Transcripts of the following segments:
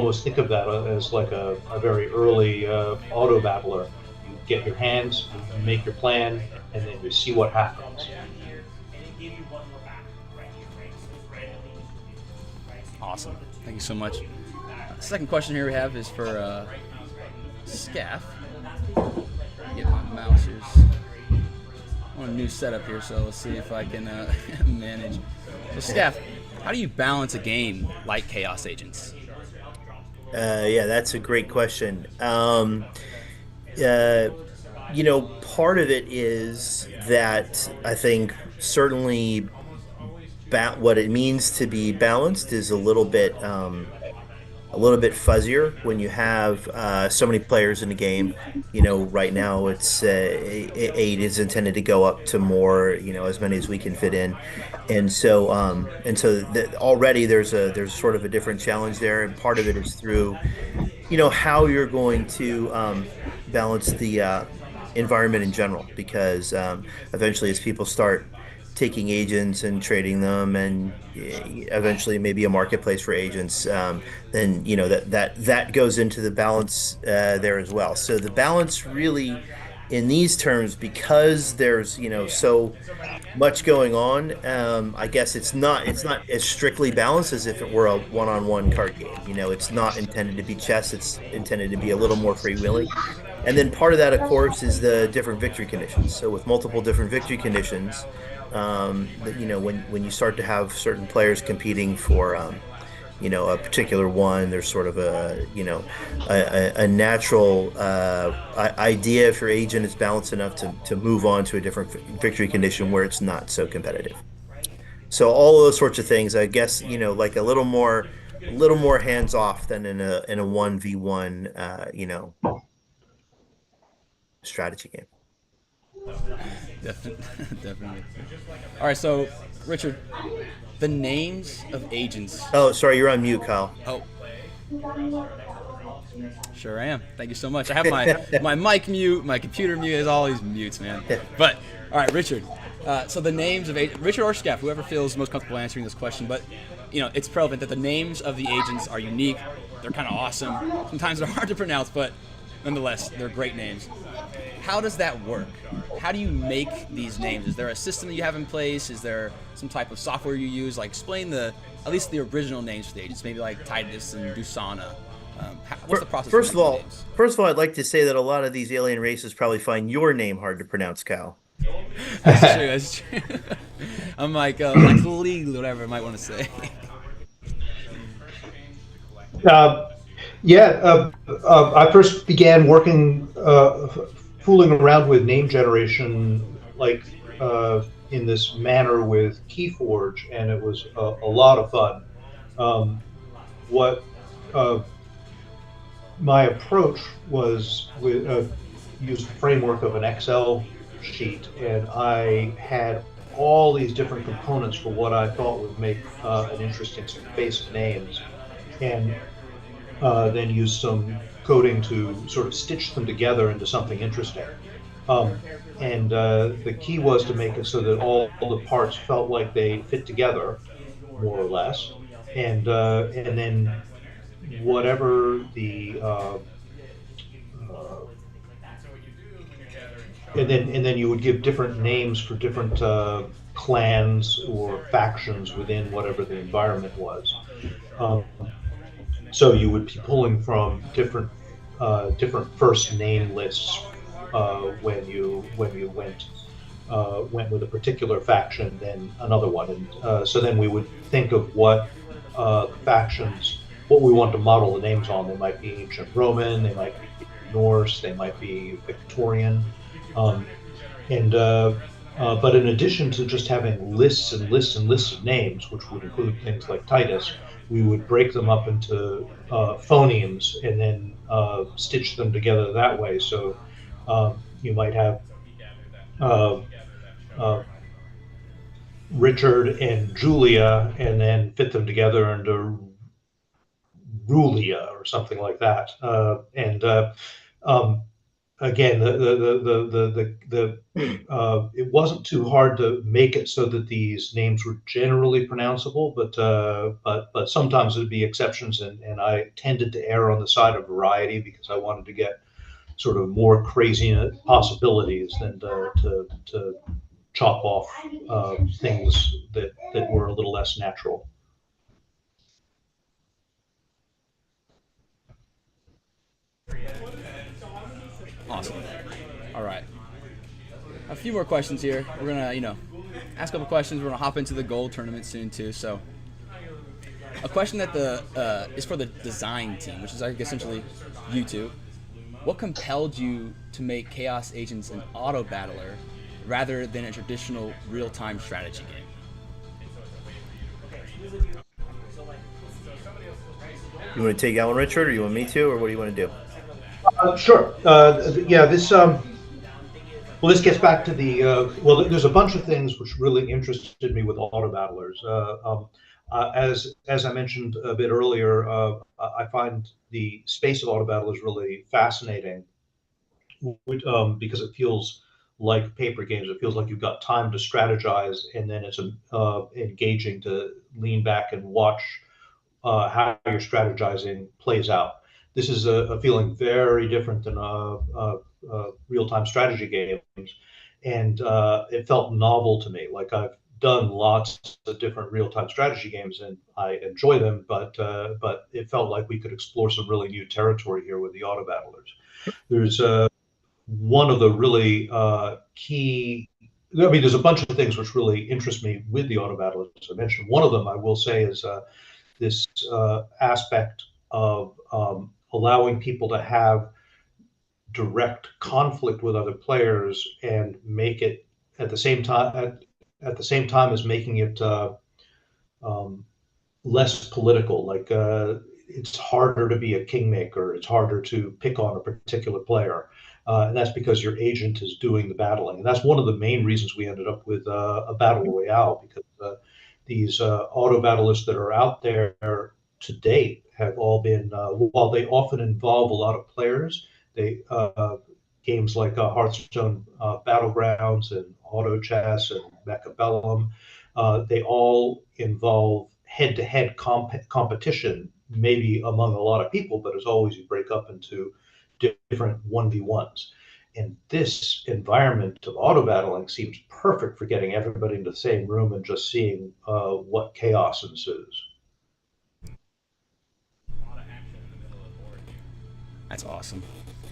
almost think of that as like a very early auto battler. You get your hands, you make your plan, and then you see what happens. Awesome. Thank you so much. Second question here we have is for Skaff. Get my mouse here. On a new setup here, so let's see if I can manage. So, Skaff, how do you balance a game like Chaos Agents? Yeah, that's a great question. Uh, Part of it is that I think certainly what it means to be balanced is a little bit fuzzier when you have so many players in the game. Right now it's eight is intended to go up to more, as many as we can fit in, and so already there's sort of a different challenge there, and part of it is through how you're going to balance the environment in general, because eventually as people start taking agents and trading them, and eventually maybe a marketplace for agents, then that goes into the balance there as well. So the balance really in these terms, because there's so much going on, I guess it's not as strictly balanced as if it were a one-on-one card game. It's not intended to be chess. It's intended to be a little more freewheeling. And then part of that, of course, is the different victory conditions. So with multiple different victory conditions, when you start to have certain players competing for a particular one, there's sort of a natural idea if your agent is balanced enough to move on to a different victory condition where it's not so competitive. So all of those sorts of things, I guess, like a little more hands off than in a 1v1 strategy game. Definitely. Definitely. All right, so Richard, the names of agents. Oh, sorry, you're on mute, Kyle. Oh, sure I am. Thank you so much. I have my mic mute, my computer mute. There's all these mutes, man. But all right, Richard. So the names of Richard or Skaff, whoever feels most comfortable answering this question, but it's prevalent that the names of the agents are unique. They're kind of awesome. Sometimes they're hard to pronounce, but nonetheless, they're great names. How does that work? How do you make these names? Is there a system that you have in place? Is there some type of software you use? Like, explain at least the original names for the agents, maybe like Titus and Dusana. What's the process? First of all, I'd like to say that a lot of these alien races probably find your name hard to pronounce, Kyle. That's true. That's true. I'm like legal, whatever I might want to say. I first began working, fooling around with name generation, like in this manner with Keyforge, and it was a lot of fun. What my approach was with used the framework of an Excel sheet, and I had all these different components for what I thought would make an interesting space of names, and then use some coding to sort of stitch them together into something interesting. And the key was to make it so that all the parts felt like they fit together, more or less, and then whatever the and then you would give different names for different clans or factions within whatever the environment was. So you would be pulling from different first name lists when you went with a particular faction, then another one, and so then we would think of what what we want to model the names on. They might be ancient Roman, they might be Norse, they might be Victorian, but in addition to just having lists and lists and lists of names, which would include things like Titus, we would break them up into phonemes and then stitch them together that way. So you might have Richard and Julia, and then fit them together into Rulia or something like that. again, it wasn't too hard to make it so that these names were generally pronounceable, but sometimes there'd be exceptions, and I tended to err on the side of variety because I wanted to get sort of more crazy possibilities than to chop off things that were a little less natural. Awesome. All right. A few more questions here. We're gonna, ask a couple questions. We're gonna hop into the gold tournament soon too. So, a question that the is for the design team, which is like essentially you two. What compelled you to make Chaos Agents an auto battler rather than a traditional real-time strategy game? You want to take that one, Richard, or you want me to, or what do you want to do? Sure. Yeah. Well, this gets back to well. There's a bunch of things which really interested me with auto battlers. As I mentioned a bit earlier, I find the space of auto battlers really fascinating, because it feels like paper games. It feels like you've got time to strategize, and then it's engaging to lean back and watch how your strategizing plays out. This is a feeling very different than real-time strategy games, and it felt novel to me. Like I've done lots of different real-time strategy games, and I enjoy them, but it felt like we could explore some really new territory here with the auto battlers. There's one of the really key. I mean, there's a bunch of things which really interest me with the auto battlers. As I mentioned, one of them I will say is this aspect of allowing people to have direct conflict with other players and make it at the same time at the same time as making it um, less political. Like it's harder to be a kingmaker. It's harder to pick on a particular player. And that's because your agent is doing the battling. And that's one of the main reasons we ended up with a battle royale, because these auto battlists that are out there to date have all been, while they often involve a lot of players, they games like Hearthstone Battlegrounds and Auto Chess and Mechabellum, they all involve head-to-head competition, maybe among a lot of people, but as always, you break up into different 1v1s. And this environment of auto battling seems perfect for getting everybody into the same room and just seeing what chaos ensues. That's awesome.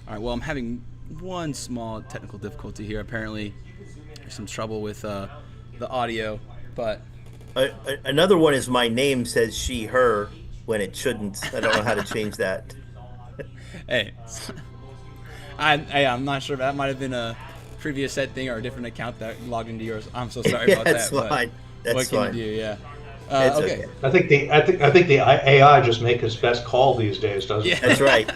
All right. Well, I'm having one small technical difficulty here. Apparently, there's some trouble with the audio, but Another one is my name says she, her when it shouldn't. I don't know how to change that. hey, I'm not sure. That might have been a previous set thing or a different account that logged into yours. I'm so sorry Yeah, about that's that. fine. But what That's can fine. you do? Yeah. It's Okay. okay. I think the AI just make its best call these days, doesn't Yeah. it? That's right.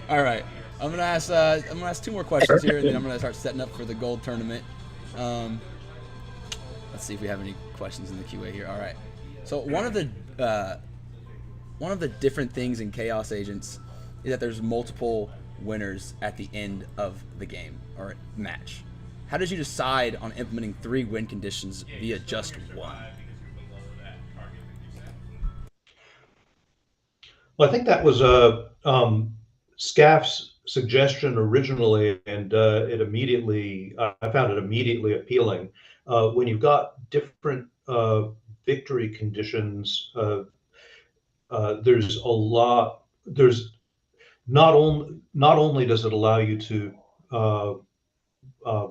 All right. I'm gonna ask two more questions here, and then I'm gonna start setting up for the gold tournament. Um, let's see if we have any questions in the QA here. All right. So one of the different things in Chaos Agents is that there's multiple winners at the end of the game or match. How did you decide on implementing 3 win conditions via just one? Well, I think that was Scaff's suggestion originally, and I found it immediately appealing. When you've got different victory conditions, there's a lot. There's not only does it allow you to uh, uh,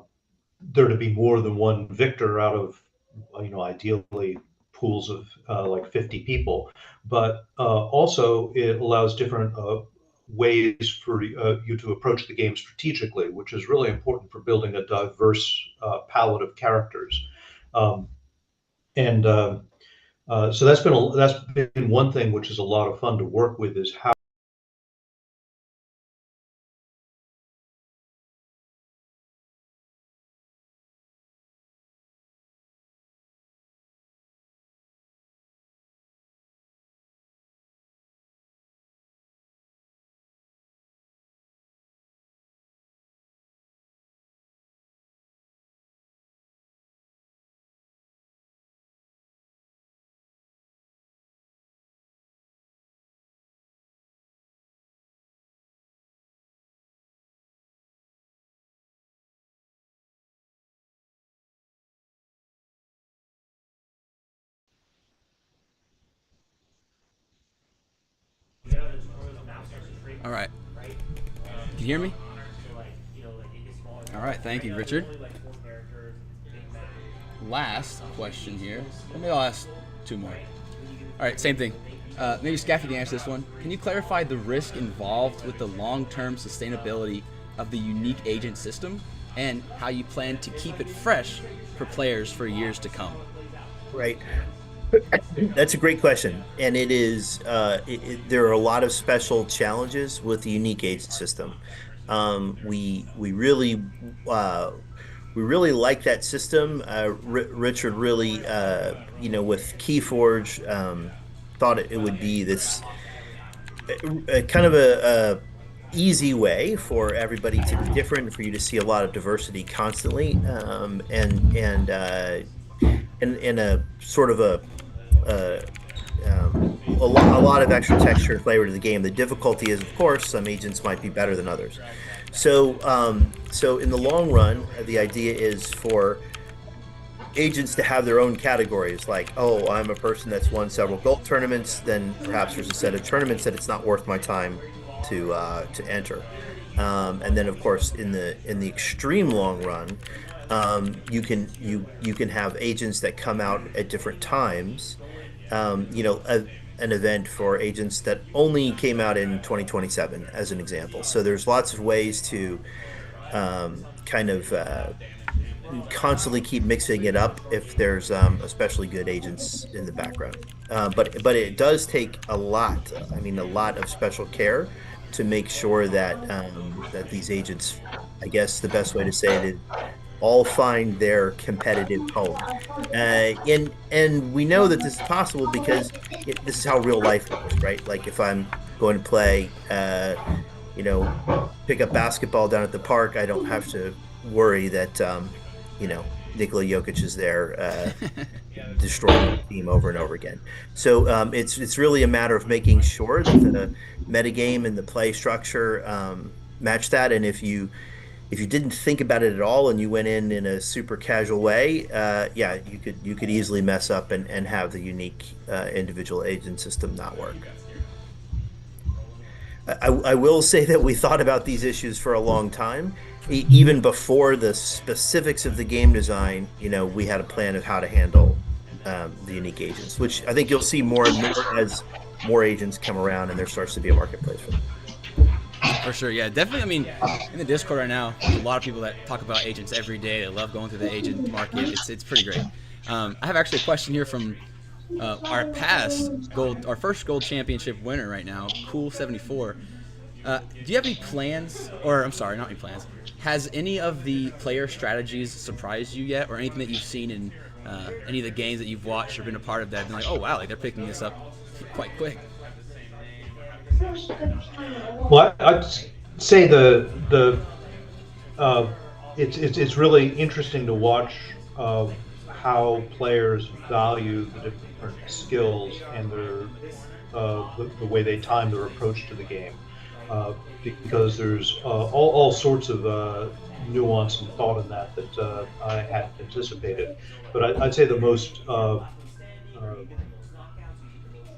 there to be more than one victor out of, ideally pools of like 50 people, but also it allows different ways for you to approach the game strategically, which is really important for building a diverse palette of characters. Um, and So that's been one thing which is a lot of fun to work with, is how All right. Can you hear me? All right. Thank you, Richard. Last question here. Maybe I'll ask two more. All right, same thing. Maybe Scaff, you can answer this one. Can you clarify the risk involved with the long-term sustainability of the unique agent system and how you plan to keep it fresh for players for years to come? Right. That's a great question, and it is. There are a lot of special challenges with the unique agent system. We really we really like that system. Richard really, with KeyForge, thought it would be this kind of a easy way for everybody to be different, for you to see a lot of diversity constantly, and a sort of uh, a lot of extra texture and flavor to the game. The difficulty is, of course, some agents might be better than others. So in the long run, the idea is for agents to have their own categories. Like, oh, I'm a person that's won several gold tournaments. Then perhaps there's a set of tournaments that it's not worth my time to enter. And then, of course, in the extreme long run, you can have agents that come out at different times. An event for agents that only came out in 2027, as an example. So there's lots of ways to kind of constantly keep mixing it up if there's especially good agents in the background. But it does take a lot. I mean, a lot of special care to make sure that these agents, I guess the best way to say it is, all find their competitive home. And we know that this is possible because this is how real life works, right? Like if I'm going to play, pick up basketball down at the park, I don't have to worry that, Nikola Jokic is there destroying the team over and over again. So it's really a matter of making sure that the metagame and the play structure match that. And if you didn't think about it at all and you went in a super casual way, you could easily mess up and have the unique individual agent system not work. I will say that we thought about these issues for a long time. Even before the specifics of the game design, we had a plan of how to handle the unique agents, which I think you'll see more and more as more agents come around and there starts to be a marketplace for them. For sure, yeah, definitely. I mean, in the Discord right now, there's a lot of people that talk about agents every day. They love going through the agent market. It's pretty great. I have actually a question here from our first gold championship winner right now, Cool74. Do you have any plans, or I'm sorry, not any plans? Has any of the player strategies surprised you yet, or anything that you've seen in any of the games that you've watched or been a part of that? Been like, oh wow, like they're picking this up quite quick. Well, I'd say it's really interesting to watch how players value the different skills and the way they time their approach to the game, because there's all sorts of nuance and thought in that I hadn't anticipated. But I'd say the most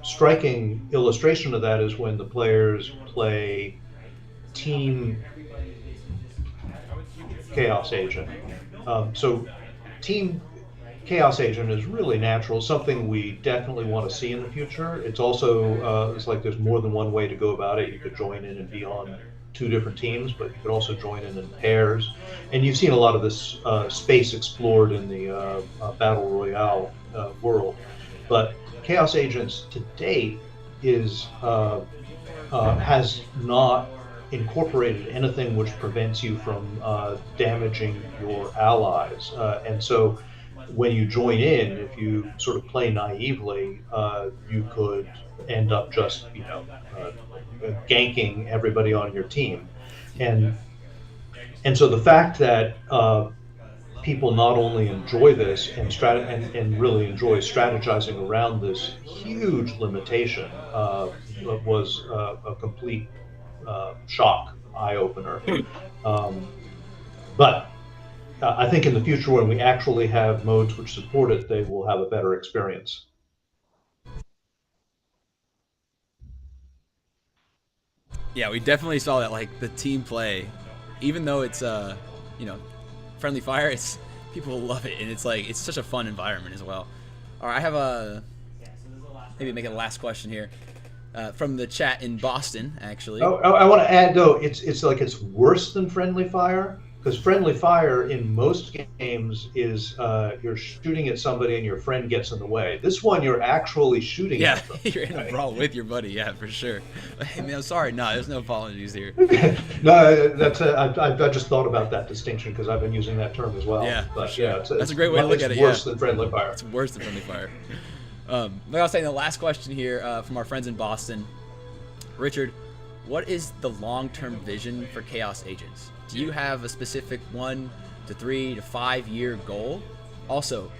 striking illustration of that is when the players play Team Chaos Agent. So Team Chaos Agent is really natural, something we definitely want to see in the future. It's also, it's like there's more than one way to go about it. You could join in and be on two different teams, but you could also join in pairs. And you've seen a lot of this space explored in the Battle Royale world. But Chaos Agents to date has not incorporated anything which prevents you from damaging your allies. And so when you join in, if you sort of play naively, you could end up just, ganking everybody on your team. And so the fact that people not only enjoy this and really enjoy strategizing around this huge limitation was a complete shock, eye-opener. But I think in the future, when we actually have modes which support it, they will have a better experience. Yeah, we definitely saw that. Like the team play, even though it's friendly fire, it's people love it, and it's such a fun environment as well. All right, I have maybe make it a last question here from the chat in Boston, actually. Oh, I want to add though, it's like it's worse than friendly fire, because friendly fire in most games is you're shooting at somebody and your friend gets in the way. This one you're actually shooting Yeah, at them. you're in a brawl with your buddy. Yeah, for sure. Hey man, I'm sorry. No, there's no apologies here. No, I just thought about that distinction because I've been using that term as well. Yeah, but for sure. yeah, That's a great way to look at it. It's worse Yeah. than friendly fire. It's worse than friendly fire. Like I was saying, the last question here from our friends in Boston. Richard, what is the long-term vision for Chaos Agents? Do you have a specific 1 to 3 to 5 year goal? Also,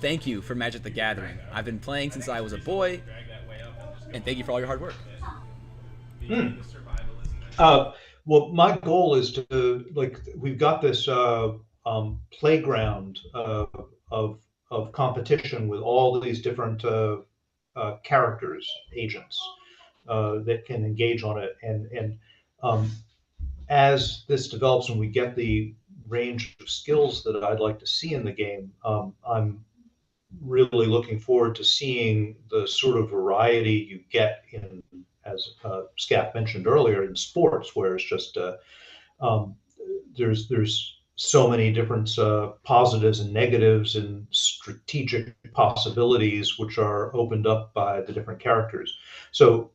thank you for Magic the Gathering. I've been playing since I was a boy, and thank you for all your hard work. Well, my goal is to we've got this playground of competition with all these different characters, agents that can engage on it, and as this develops and we get the range of skills that I'd like to see in the game, I'm really looking forward to seeing the sort of variety you get in, as Skaff mentioned earlier, in sports, where it's just there's so many different positives and negatives and strategic possibilities which are opened up by the different characters. So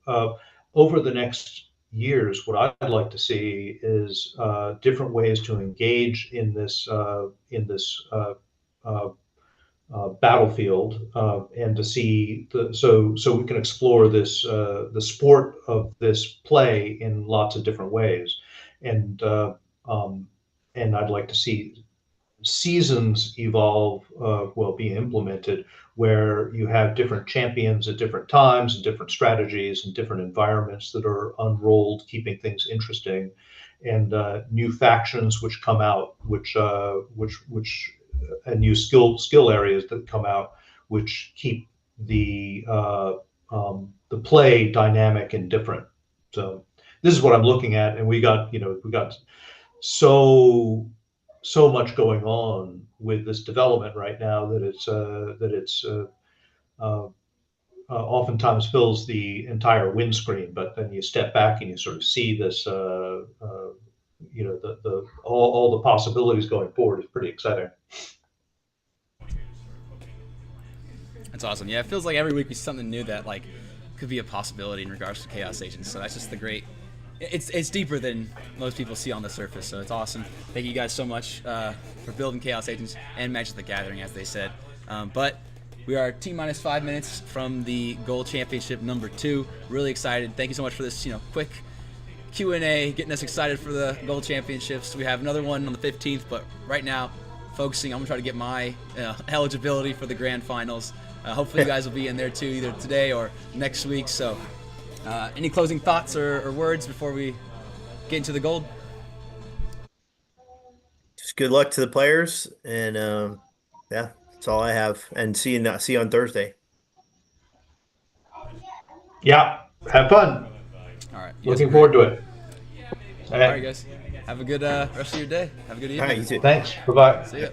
over the next years, what I'd like to see is different ways to engage in this battlefield, and to see so we can explore this the sport of this play in lots of different ways, and I'd like to see seasons evolve, be implemented, where you have different champions at different times and different strategies and different environments that are unrolled, keeping things interesting, and new factions which come out, which and new skill areas that come out, which keep the play dynamic and different. So this is what I'm looking at, and we got so much going on with this development right now that it's oftentimes fills the entire windscreen. But then you step back and you sort of see this, the all the possibilities going forward is pretty exciting. That's awesome. Yeah, it feels like every week we see something new that could be a possibility in regards to Chaos Agents. So that's just the great. It's deeper than most people see on the surface. So it's awesome. Thank you guys so much for building Chaos Agents and Magic the Gathering, as they said. But we are T-minus 5 minutes from the Gold Championship number 2. Really excited. Thank you so much for this, quick Q&A, getting us excited for the Gold Championships. We have another one on the 15th, but right now, focusing, I'm gonna try to get my eligibility for the Grand Finals. Hopefully you guys will be in there too, either today or next week. So any closing thoughts or words before we get into the gold? Just good luck to the players, and yeah, that's all I have. And see you on Thursday. Yeah, have fun. All right. Looking forward to it. All right, guys. Have a good rest of your day. Have a good evening. All right, you too. Thanks. Bye-bye. See ya.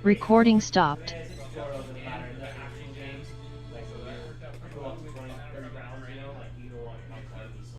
Recording stopped.